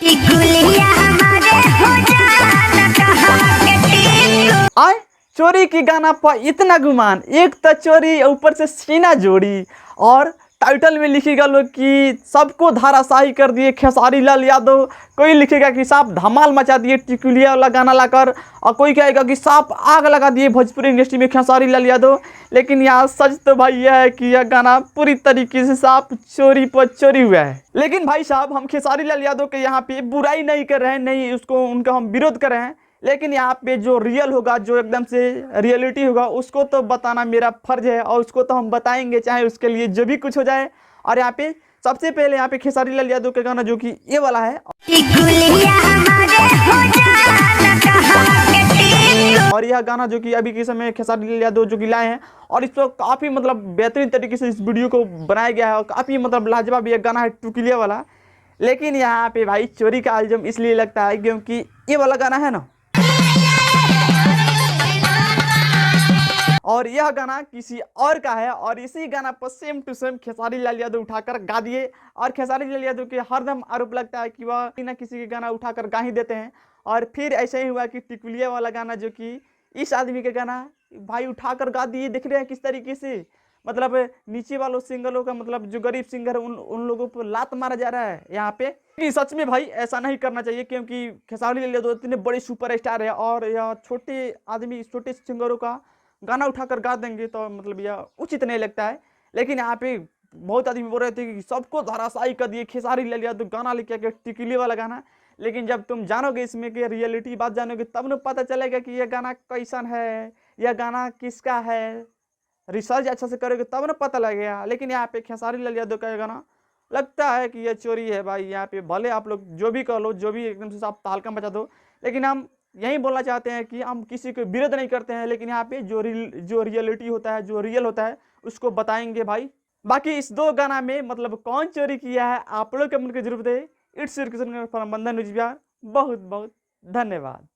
आय चोरी की गाना पर इतना गुमान, एक तो चोरी ऊपर से सीना जोड़ी, और टाइटल में लिखेगा लोग कि सबको धाराशाही कर दिए खेसारी लाल यादव। कोई लिखेगा कि साहब धमाल मचा दिए टिकुलिया वाला गाना लाकर, और कोई कहेगा कि साहब आग लगा दिए भोजपुरी इंडस्ट्री में खेसारी लाल यादव। लेकिन यहाँ सच तो भाई यह है कि यह गाना पूरी तरीके से साहब चोरी पर चोरी हुआ है। लेकिन भाई साहब हम खेसारी लाल यादव के यहाँ पे बुराई नहीं कर रहे हैं, नहीं उसको उनका हम विरोध कर रहे हैं, लेकिन यहाँ पे जो रियल होगा, जो एकदम से रियलिटी होगा, उसको तो बताना मेरा फर्ज है, और उसको तो हम बताएंगे चाहे उसके लिए जो भी कुछ हो जाए। और यहाँ पे सबसे पहले यहाँ पे खेसारी लाल यादव का गाना जो कि ये वाला है, और यह गाना जो कि अभी के समय खेसारी लाल यादव जो कि लाए हैं, और इसको काफ़ी मतलब बेहतरीन तरीके से इस वीडियो को बनाया गया है, और काफ़ी मतलब लाजवाब यह गाना है टुकलिया वाला। लेकिन यहाँ पे भाई चोरी का इल्जाम इसलिए लगता है क्योंकि ये वाला गाना है ना, और यह गाना किसी और का है, और इसी गाना पर same to same Khesari Lal Yadav उठाकर गा दिए। और खेसारी लाल यादव के हरदम आरोप लगता है कि वह किसी न किसी के गाना उठाकर गा ही देते हैं। और फिर ऐसा ही हुआ कि टिकुलिया वाला गाना जो कि इस आदमी का गाना भाई उठाकर गा दिए। देख रहे हैं किस तरीके से, मतलब नीचे वालों सिंगरों का, मतलब जो गरीब सिंगर है उन लोगों पर लात मारा जा रहा है यहाँ पे। कि सच में भाई ऐसा नहीं करना चाहिए, क्योंकि खेसारी लाल यादव इतने बड़े सुपर स्टार है, और यह छोटे आदमी छोटे सिंगरों का गाना उठाकर गा देंगे तो मतलब यह उचित नहीं लगता है। लेकिन यहाँ पे बहुत आदमी बोल रहे थे कि सबको धराशायी कर दिए खेसारी लाल यादव गाना लेके के टिकुली वाला गाना। लेकिन जब तुम जानोगे इसमें कि रियलिटी बात जानोगे, तब न पता चलेगा कि यह गाना कैसन है, यह गाना किसका है। रिसर्च अच्छा से करोगे तब न पता लगेगा। लेकिन यहाँ पे खेसारी लाल यादव का गाना लगता है कि यह चोरी है भाई। यहाँ पे भले आप लोग जो भी कर लो, जो भी एकदम से आप तहलका मचा दो, लेकिन हम यही बोलना चाहते हैं कि हम किसी को विरोध नहीं करते हैं, लेकिन यहाँ पे जो रियलिटी होता है, जो रियल होता है, उसको बताएंगे भाई। बाकी इस दो गाना में मतलब कौन चोरी किया है आप लोग कमेंट की जरूरत है। इट्स योर किशन फ्रॉम बंधन न्यूज़ बिहार। बहुत बहुत धन्यवाद।